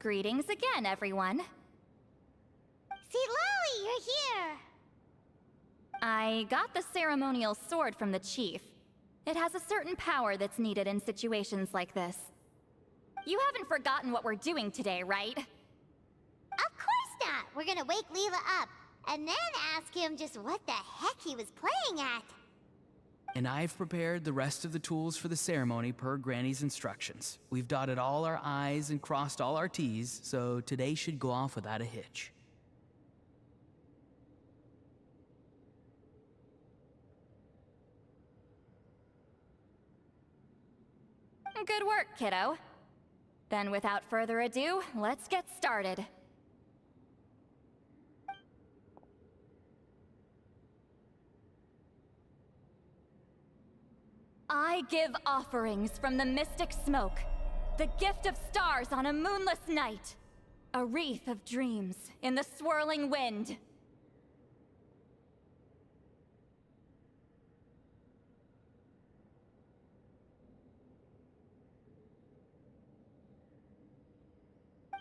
Greetings again, everyone. Citlali, you're here! I got the ceremonial sword from the chief. It has a certain power that's needed in situations like this. You haven't forgotten what we're doing today, right? Of course not! We're gonna wake Leyla up, and then ask him just what the heck he was playing at. And I've prepared the rest of the tools for the ceremony per Granny's instructions. We've dotted all our I's and crossed all our T's, so today should go off without a hitch. Good work, kiddo. Then without further ado, let's get started. I give offerings from the mystic smoke, the gift of stars on a moonless night, a wreath of dreams in the swirling wind.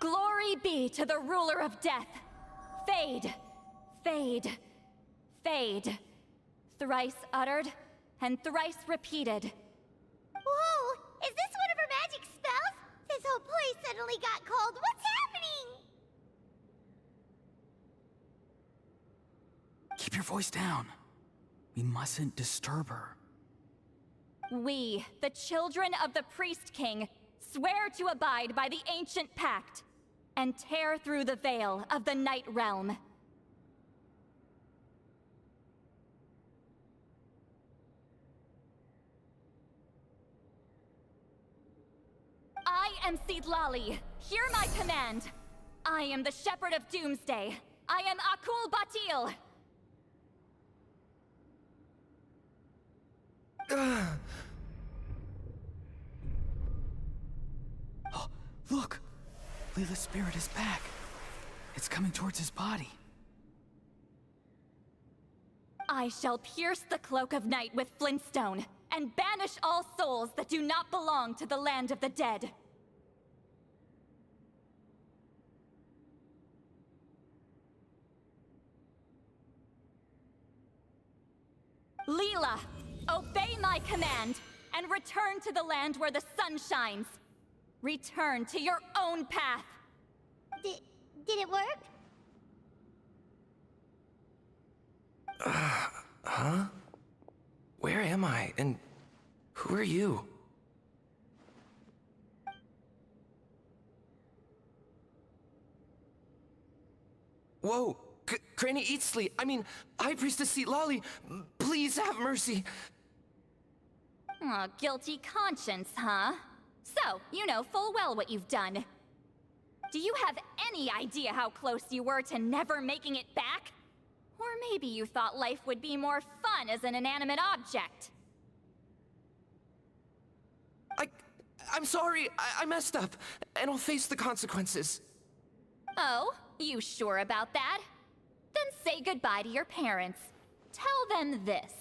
Glory be to the ruler of death. Fade, fade, fade. Thrice uttered and thrice repeated. Whoa! Is this one of her magic spells? This whole place suddenly got cold. What's happening? Keep your voice down. We mustn't disturb her. We, the children of the Priest King, swear to abide by the ancient pact and tear through the veil of the Night Realm. I am Citlali. Hear my command. I am the Shepherd of Doomsday. I am Akul Batil. Oh, look! Leyla's spirit is back. It's coming towards his body. I shall pierce the cloak of night with flintstone and banish all souls that do not belong to the land of the dead. Leyla, obey my command and return to the land where the sun shines. Return to your own path. Did it work? Huh? Where am I? And who are you? Whoa! Granny Eatsley, I mean, High Priestess Citlali, please have mercy. Aw, guilty conscience, huh? So, you know full well what you've done. Do you have any idea how close you were to never making it back? Or maybe you thought life would be more fun as an inanimate object. I'm sorry, I messed up, and I'll face the consequences. Oh, you sure about that? Then say goodbye to your parents. Tell them this.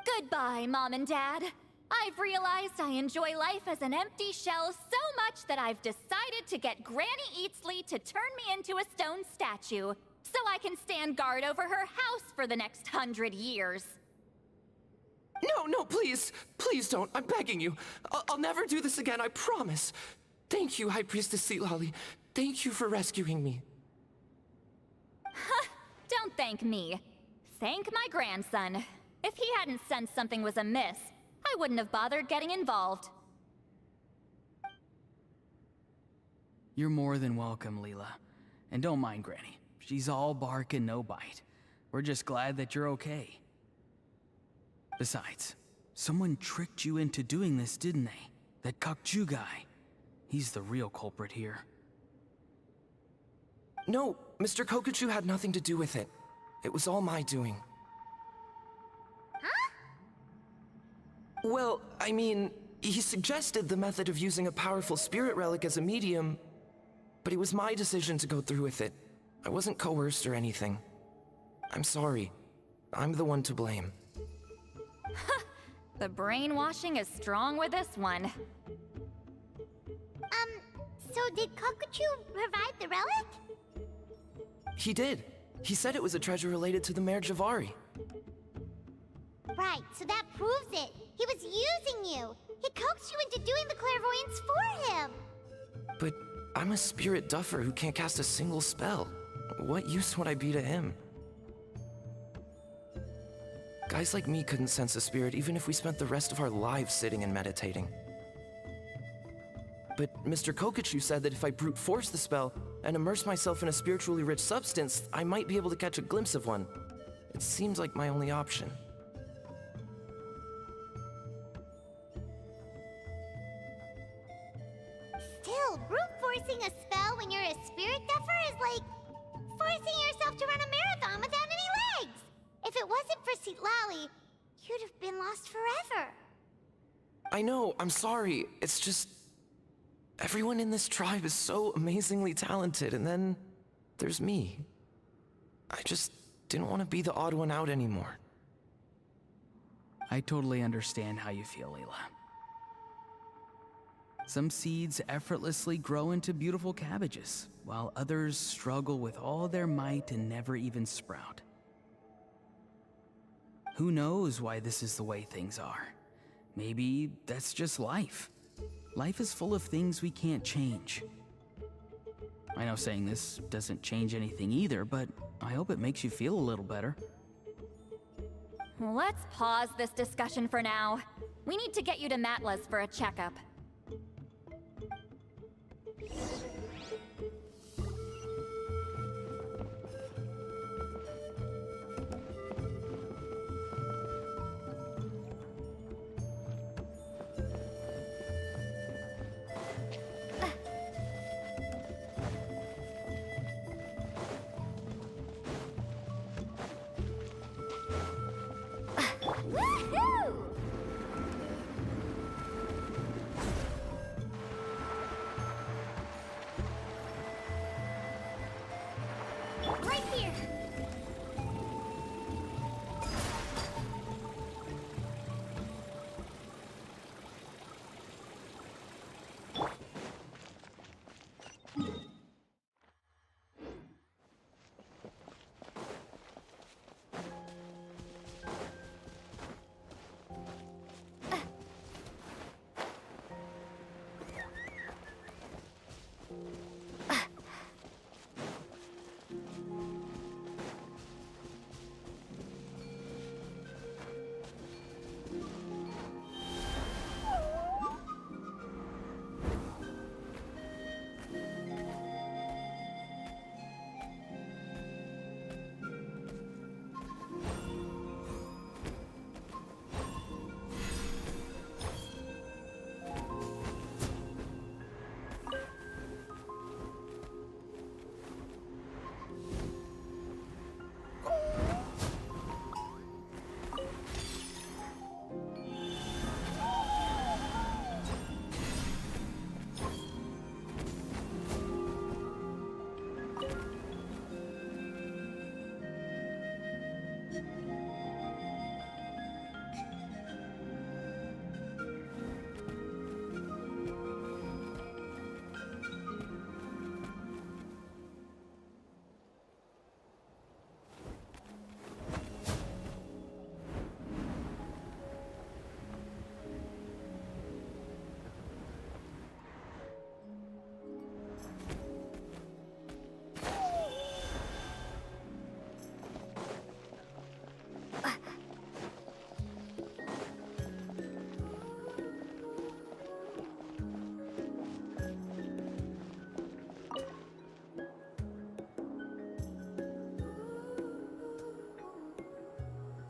Goodbye, Mom and Dad. I've realized I enjoy life as an empty shell so much that I've decided to get Granny Eatsley to turn me into a stone statue, so I can stand guard over her house for the next 100 years. No, please. Please don't. I'm begging you. I'll never do this again, I promise. Thank you, High Priestess Citlali. Thank you for rescuing me. Don't thank me. Thank my grandson. If he hadn't sensed something was amiss, I wouldn't have bothered getting involved. You're more than welcome, Leyla. And don't mind Granny. She's all bark and no bite. We're just glad that you're okay. Besides, someone tricked you into doing this, didn't they? That Kakju guy. He's the real culprit here. No, Mr. Kokuchu had nothing to do with it. It was all my doing. Huh? Well, I mean, he suggested the method of using a powerful spirit relic as a medium, but it was my decision to go through with it. I wasn't coerced or anything. I'm sorry. I'm the one to blame. The brainwashing is strong with this one. So did Kokuchu provide the relic? He did. He said it was a treasure related to the Mare Javari. Right, so that proves it. He was using you. He coaxed you into doing the clairvoyance for him. But I'm a spirit duffer who can't cast a single spell. What use would I be to him? Guys like me couldn't sense a spirit even if we spent the rest of our lives sitting and meditating. But Mr. Kokuchu said that if I brute force the spell and immerse myself in a spiritually rich substance, I might be able to catch a glimpse of one. It seems like my only option. Still, brute forcing a spell when you're a spirit duffer is like forcing yourself to run a marathon without any legs. If it wasn't for Citlali, you'd have been lost forever. I know, I'm sorry. It's just... everyone in this tribe is so amazingly talented, and then there's me. I just didn't want to be the odd one out anymore. I totally understand how you feel, Leyla. Some seeds effortlessly grow into beautiful cabbages, while others struggle with all their might and never even sprout. Who knows why this is the way things are? Maybe that's just life. Life is full of things we can't change. I know saying this doesn't change anything either, but I hope it makes you feel a little better. Let's pause this discussion for now. We need to get you to Matla's for a checkup. Woohoo! Right here.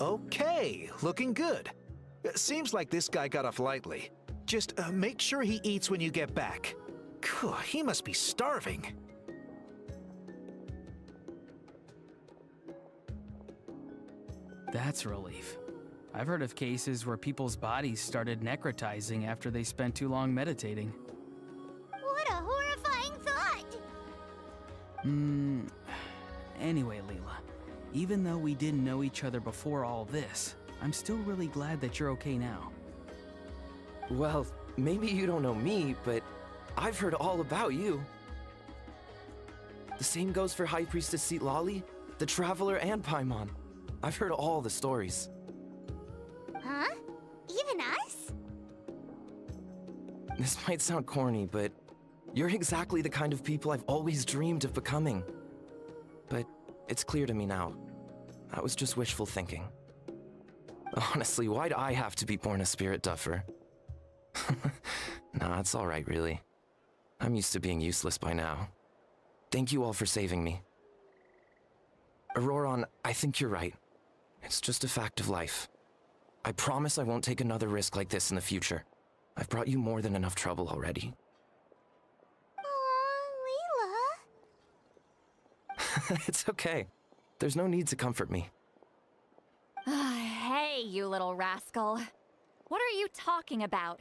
Okay, looking good. Seems like this guy got off lightly. Just make sure he eats when you get back. He must be starving. That's a relief. I've heard of cases where people's bodies started necrotizing after they spent too long meditating. What a horrifying thought! Anyway, Leyla, even though we didn't know each other before all this, I'm still really glad that you're okay now. Well, maybe you don't know me, but I've heard all about you. The same goes for High Priestess Citlali, the Traveler, and Paimon. I've heard all the stories. Huh? Even us? This might sound corny, but you're exactly the kind of people I've always dreamed of becoming. But it's clear to me now. That was just wishful thinking. Honestly, why'd I have to be born a spirit duffer? Nah, it's alright, really. I'm used to being useless by now. Thank you all for saving me. Auroron, I think you're right. It's just a fact of life. I promise I won't take another risk like this in the future. I've brought you more than enough trouble already. Aw, Leyla. It's okay. There's no need to comfort me. Hey, you little rascal. What are you talking about?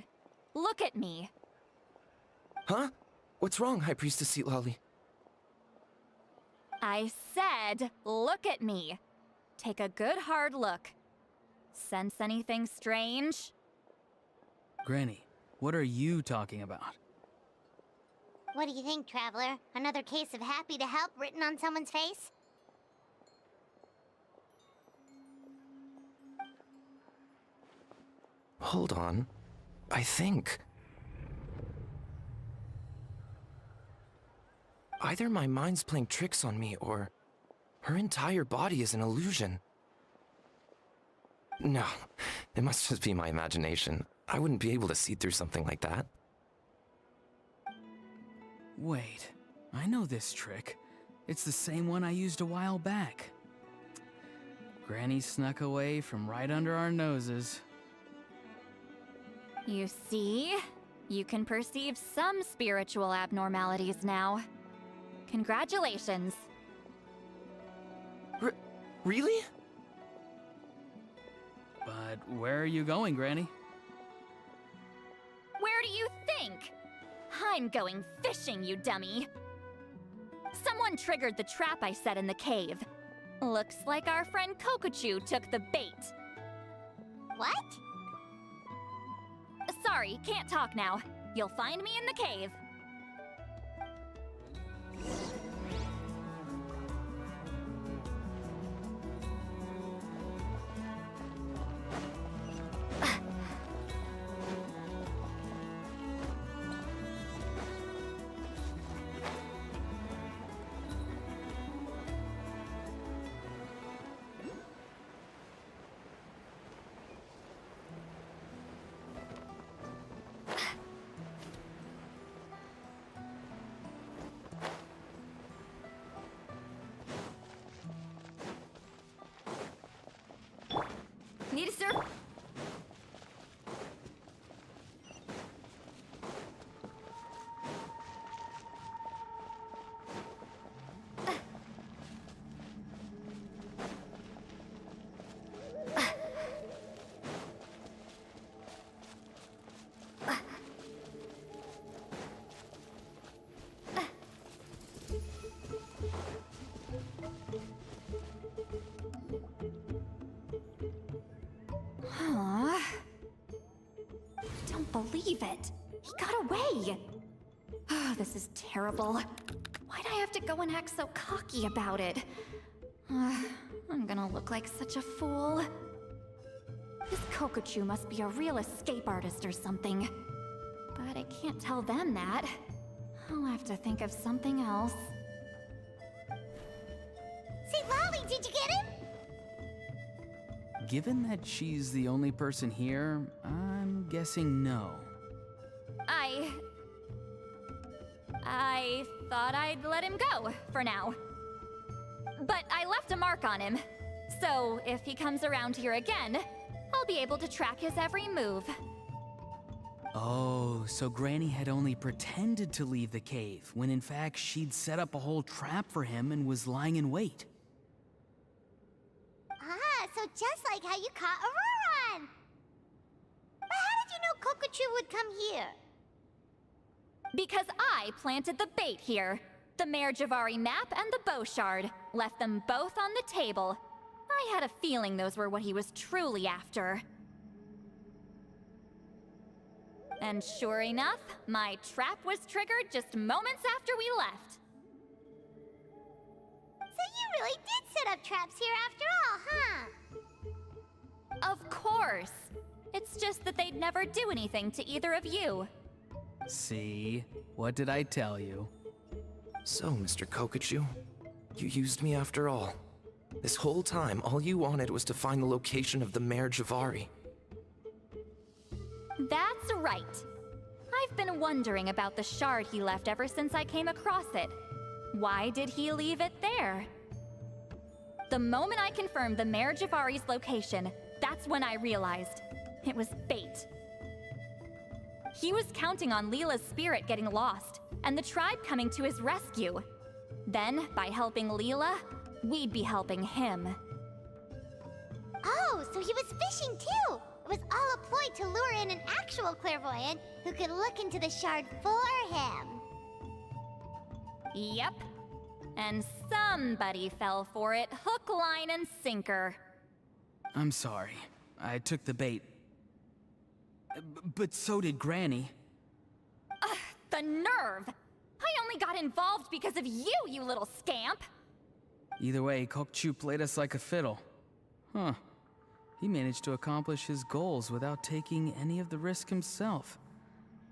Look at me. Huh? What's wrong, High Priestess Citlali? I said, look at me. Take a good hard look. Sense anything strange? Granny, what are you talking about? What do you think, Traveler? Another case of happy to help written on someone's face? Hold on. I think... either my mind's playing tricks on me, or her entire body is an illusion. No, it must just be my imagination. I wouldn't be able to see through something like that. Wait, I know this trick. It's the same one I used a while back. Granny snuck away from right under our noses. You see? You can perceive some spiritual abnormalities now. Congratulations. Really? But where are you going, Granny? Where do you think? I'm going fishing, you dummy. Someone triggered the trap I set in the cave. Looks like our friend Kokochu took the bait. What? Sorry, can't talk now. You'll find me in the cave. Need a surf? Believe it. He got away. Oh, this is terrible. Why'd I have to go and act so cocky about it? I'm gonna look like such a fool. This Kokochu must be a real escape artist or something. But I can't tell them that. I'll have to think of something else. Citlali, did you get him? Given that she's the only person here, I'm guessing no. I thought I'd let him go, for now. But I left a mark on him, so if he comes around here again, I'll be able to track his every move. Oh, so Granny had only pretended to leave the cave, when in fact she'd set up a whole trap for him and was lying in wait. Ah, so just like how you caught Auroron! But how did you know Kokochu would come here? Because I planted the bait here. The Mare Javari map and the bow shard. Left them both on the table. I had a feeling those were what he was truly after. And sure enough, my trap was triggered just moments after we left. So you really did set up traps here after all, huh? Of course. It's just that they'd never do anything to either of you. See? What did I tell you? So, Mr. Kokachu, you used me after all. This whole time, all you wanted was to find the location of the Mare Javari. That's right. I've been wondering about the shard he left ever since I came across it. Why did he leave it there? The moment I confirmed the Mare Javari's location, that's when I realized it was bait. He was counting on Leyla's spirit getting lost, and the tribe coming to his rescue. Then, by helping Leyla, we'd be helping him. Oh, so he was fishing too! It was all a ploy to lure in an actual clairvoyant who could look into the shard for him. Yep. And somebody fell for it, hook, line, and sinker. I'm sorry. I took the bait. But so did Granny. Ugh, the nerve! I only got involved because of you, you little scamp! Either way, Kokchu played us like a fiddle. Huh. He managed to accomplish his goals without taking any of the risk himself.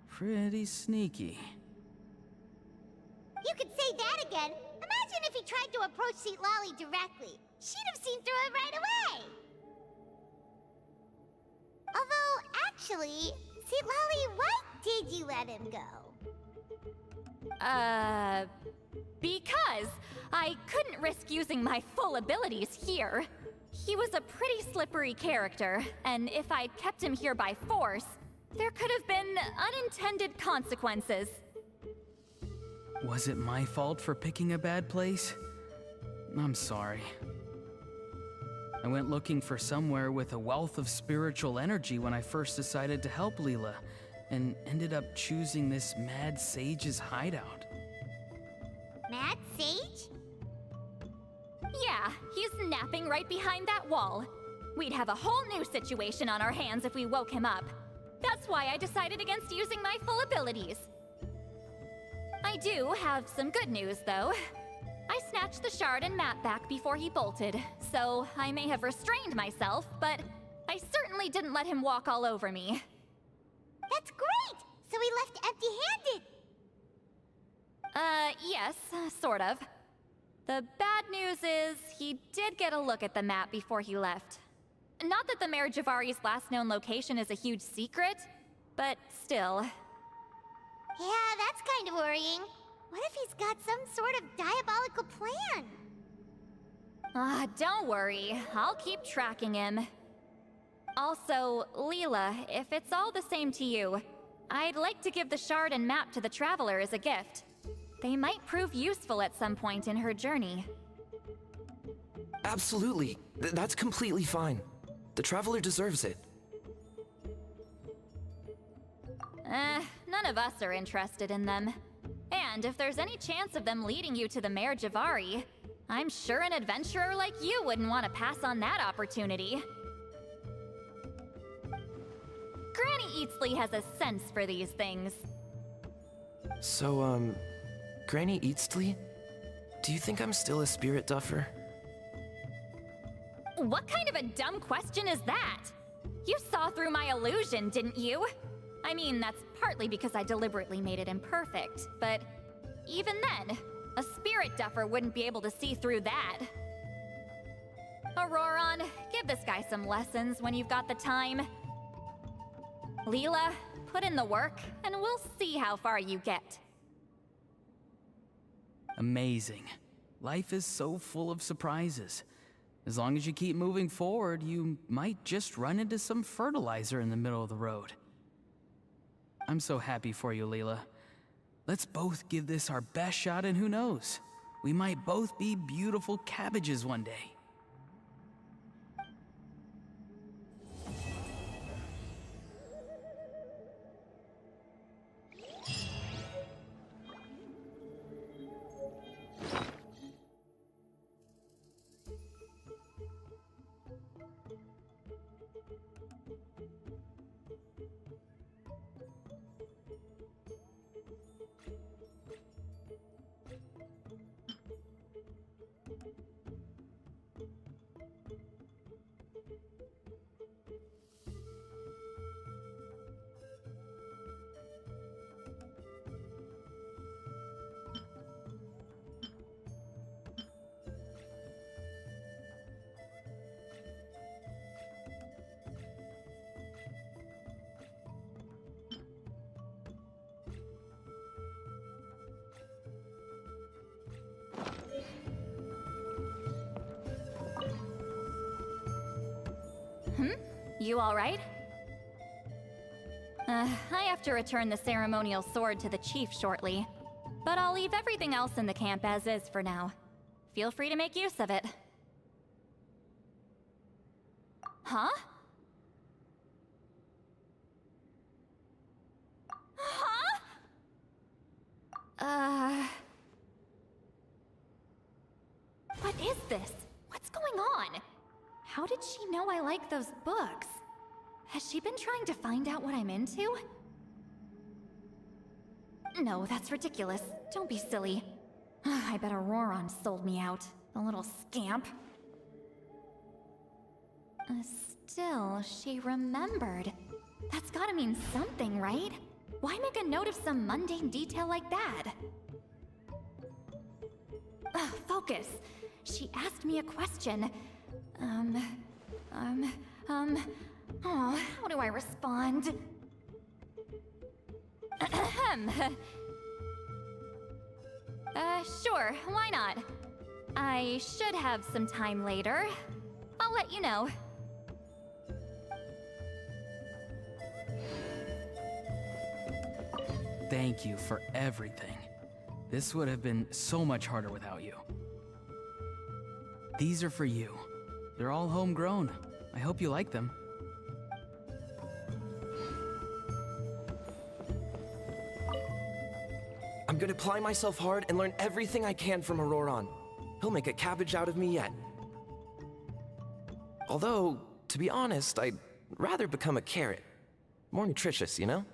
Pretty sneaky. You could say that again. Imagine if he tried to approach Citlali directly. She'd have seen through it right away. Although, actually, Citlali, why did you let him go? Because I couldn't risk using my full abilities here. He was a pretty slippery character, and if I'd kept him here by force, there could have been unintended consequences. Was it my fault for picking a bad place? I'm sorry. I went looking for somewhere with a wealth of spiritual energy when I first decided to help Leyla, and ended up choosing this mad sage's hideout. Mad Sage? Yeah, he's napping right behind that wall. We'd have a whole new situation on our hands if we woke him up. That's why I decided against using my full abilities. I do have some good news, though. I snatched the shard and map back before he bolted, so I may have restrained myself, but I certainly didn't let him walk all over me. That's great! So he left empty-handed! Yes, sort of. The bad news is, he did get a look at the map before he left. Not that the Mare Javari's last known location is a huge secret, but still. Yeah, that's kind of worrying. What if he's got some sort of diabolical plan? Don't worry, I'll keep tracking him. Also, Leyla, if it's all the same to you, I'd like to give the shard and map to the Traveler as a gift. They might prove useful at some point in her journey. Absolutely. That's completely fine. The Traveler deserves it. None of us are interested in them. And if there's any chance of them leading you to the Mare Javari, I'm sure an adventurer like you wouldn't want to pass on that opportunity. Granny Eatsley has a sense for these things. So, Granny Eatsley? Do you think I'm still a spirit duffer? What kind of a dumb question is that? You saw through my illusion, didn't you? I mean, that's partly because I deliberately made it imperfect, but even then, a spirit duffer wouldn't be able to see through that. Auroron, give this guy some lessons when you've got the time. Leyla, put in the work, and we'll see how far you get. Amazing. Life is so full of surprises. As long as you keep moving forward, you might just run into some fertilizer in the middle of the road. I'm so happy for you, Leyla. Let's both give this our best shot, and who knows? We might both be beautiful cabbages one day. You alright? I have to return the ceremonial sword to the chief shortly. But I'll leave everything else in the camp as is for now. Feel free to make use of it. Huh? Huh? What is this? What's going on? How did she know I like those books? Has she been trying to find out what I'm into? No, that's ridiculous. Don't be silly. I bet Auroron sold me out. The little scamp. Still, she remembered. That's gotta mean something, right? Why make a note of some mundane detail like that? Focus. She asked me a question. Oh, how do I respond? Sure, why not? I should have some time later. I'll let you know. Thank you for everything. This would have been so much harder without you. These are for you. They're all homegrown. I hope you like them. I'm gonna apply myself hard and learn everything I can from Auroron. He'll make a cabbage out of me yet. Although, to be honest, I'd rather become a carrot. More nutritious, you know?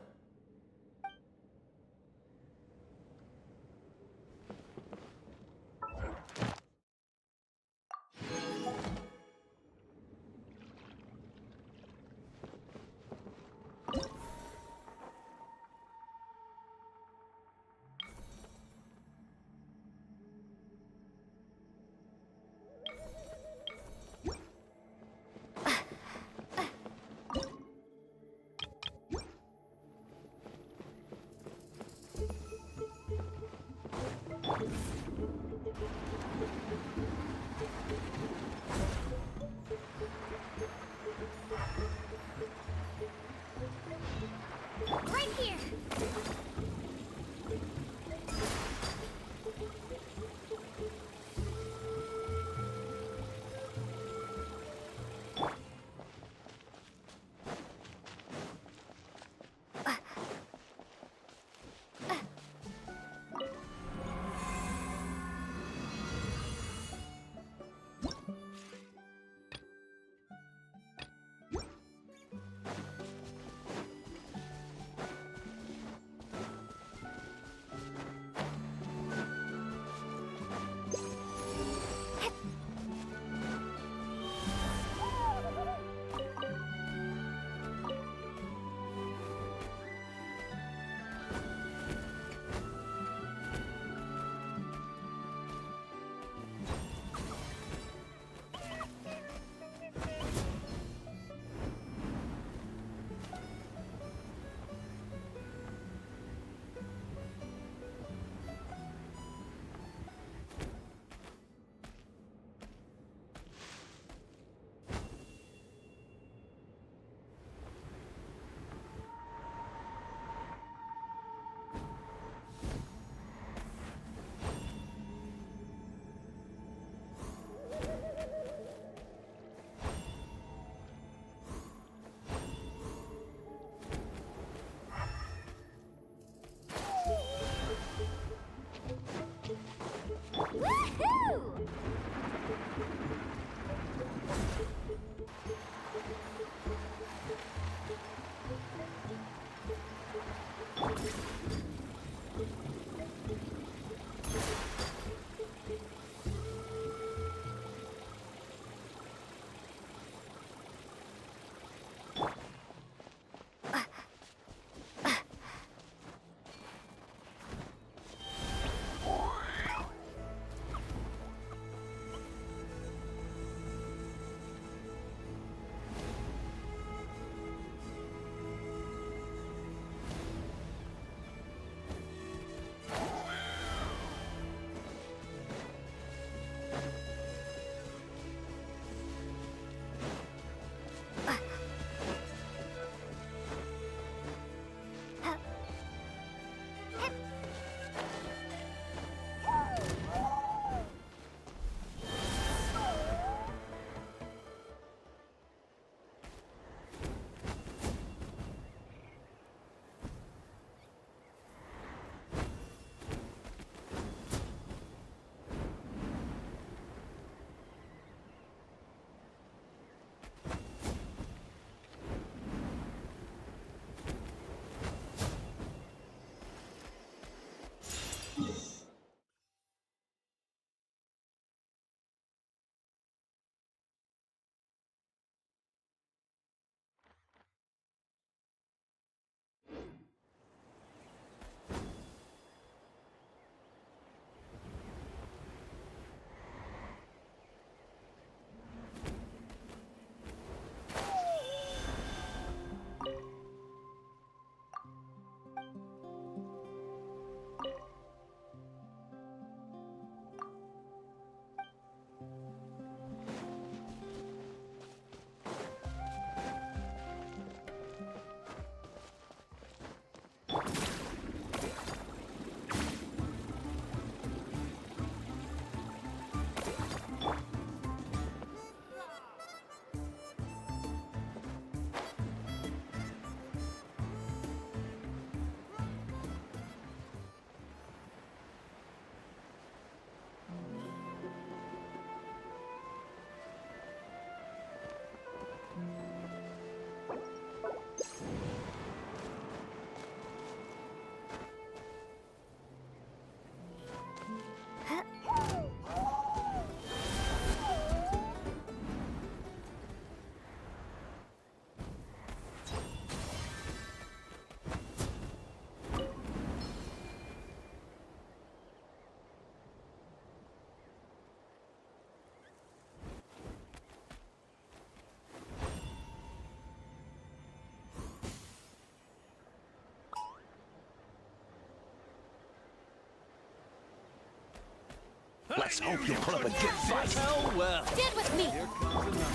Let's hope you'll put up a good fight. Oh well. Stand with me! Here comes another.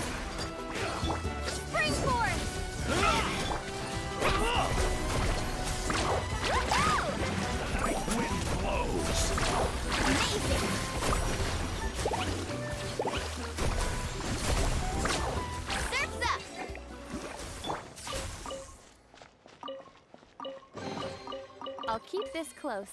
Spring force! Wind blows. Amazing! Surf's up! I'll keep this close.